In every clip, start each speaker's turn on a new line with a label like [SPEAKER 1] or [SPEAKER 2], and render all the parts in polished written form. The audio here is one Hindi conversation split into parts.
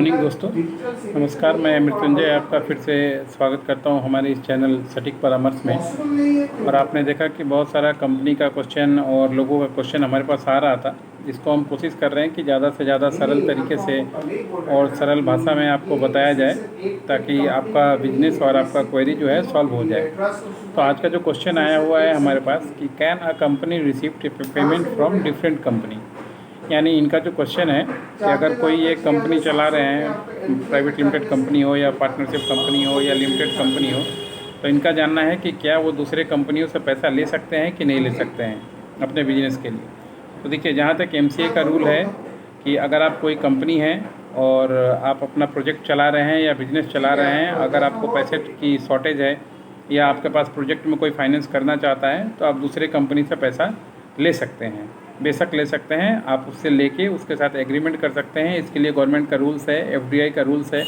[SPEAKER 1] मॉर्निंग दोस्तों, नमस्कार। मैं मृत्युंजय आपका फिर से स्वागत करता हूं हमारे इस चैनल सटीक परामर्श में। और आपने देखा कि बहुत सारा कंपनी का क्वेश्चन और लोगों का क्वेश्चन हमारे पास आ रहा था, जिसको हम कोशिश कर रहे हैं कि ज़्यादा से ज़्यादा सरल तरीके से और सरल भाषा में आपको बताया जाए, ताकि आपका बिजनेस और आपका क्वेरी जो है सॉल्व हो जाए। तो आज का जो क्वेश्चन आया हुआ है हमारे पास कि can a company receive payment from different company. यानी इनका जो क्वेश्चन है कि अगर कोई एक कंपनी चला रहे हैं, प्राइवेट लिमिटेड कंपनी हो या पार्टनरशिप कंपनी हो या लिमिटेड कंपनी हो, तो इनका जानना है कि क्या वो दूसरे कंपनियों से पैसा ले सकते हैं कि नहीं ले सकते हैं अपने बिजनेस के लिए। तो देखिए, जहाँ तक एमसीए का रूल है कि अगर आप कोई कंपनी है और आप अपना प्रोजेक्ट चला रहे हैं या बिजनेस चला रहे हैं, अगर आपको पैसे की शॉर्टेज है या आपके पास प्रोजेक्ट में कोई फाइनेंस करना चाहता है, तो आप दूसरे कंपनी से पैसा ले सकते हैं, बेशक ले सकते हैं। आप उससे लेके उसके साथ एग्रीमेंट कर सकते हैं। इसके लिए गवर्नमेंट का रूल्स है, एफडीआई का रूल्स है।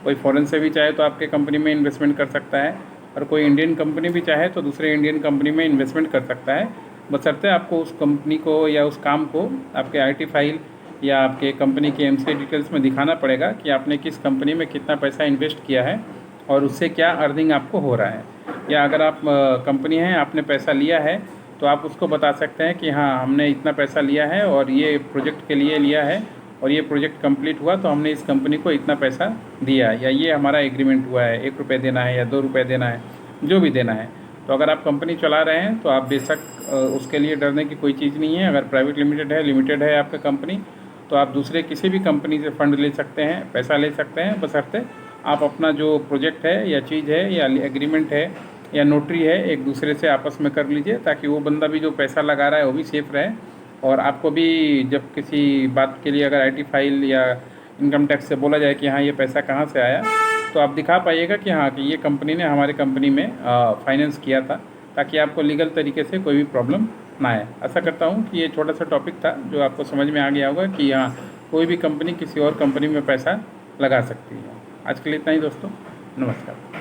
[SPEAKER 1] कोई फॉरेन से भी चाहे तो आपके कंपनी में इन्वेस्टमेंट कर सकता है, और कोई इंडियन कंपनी भी चाहे तो दूसरे इंडियन कंपनी में इन्वेस्टमेंट कर सकता है, बशर्ते आपको उस कंपनी को या उस काम को आपके आईटी फाइल या आपके कंपनी के एमसीए डिटेल्स में दिखाना पड़ेगा कि आपने किस कंपनी में कितना पैसा इन्वेस्ट किया है और उससे क्या अर्निंग आपको हो रहा है। या अगर आप कंपनी है, आपने पैसा लिया है, तो आप उसको बता सकते हैं कि हाँ, हमने इतना पैसा लिया है और ये प्रोजेक्ट के लिए लिया है, और ये प्रोजेक्ट कंप्लीट हुआ तो हमने इस कंपनी को इतना पैसा दिया, या ये हमारा एग्रीमेंट हुआ है, 1 रुपये देना है या 2 रुपये देना है, जो भी देना है। तो अगर आप कंपनी चला रहे हैं तो आप बेशक उसके लिए डरने की कोई चीज़ नहीं है। अगर प्राइवेट लिमिटेड है आपका कंपनी, तो आप दूसरे किसी भी कंपनी से फ़ंड ले सकते हैं, पैसा ले सकते हैं, बशर्ते आप अपना जो प्रोजेक्ट है या चीज़ है या एग्रीमेंट है या नोटरी है, एक दूसरे से आपस में कर लीजिए, ताकि वो बंदा भी जो पैसा लगा रहा है वो भी सेफ़ रहे, और आपको भी जब किसी बात के लिए अगर आईटी फाइल या इनकम टैक्स से बोला जाए कि हाँ, ये पैसा कहाँ से आया, तो आप दिखा पाइएगा कि हाँ, कि ये कंपनी ने हमारे कंपनी में फाइनेंस किया था, ताकि आपको लीगल तरीके से कोई भी प्रॉब्लम ना आए। आशा करता हूँ कि ये छोटा सा टॉपिक था जो आपको समझ में आ गया होगा कि हाँ, कोई भी कंपनी किसी और कंपनी में पैसा लगा सकती है। आज के लिए इतना ही दोस्तों, नमस्कार।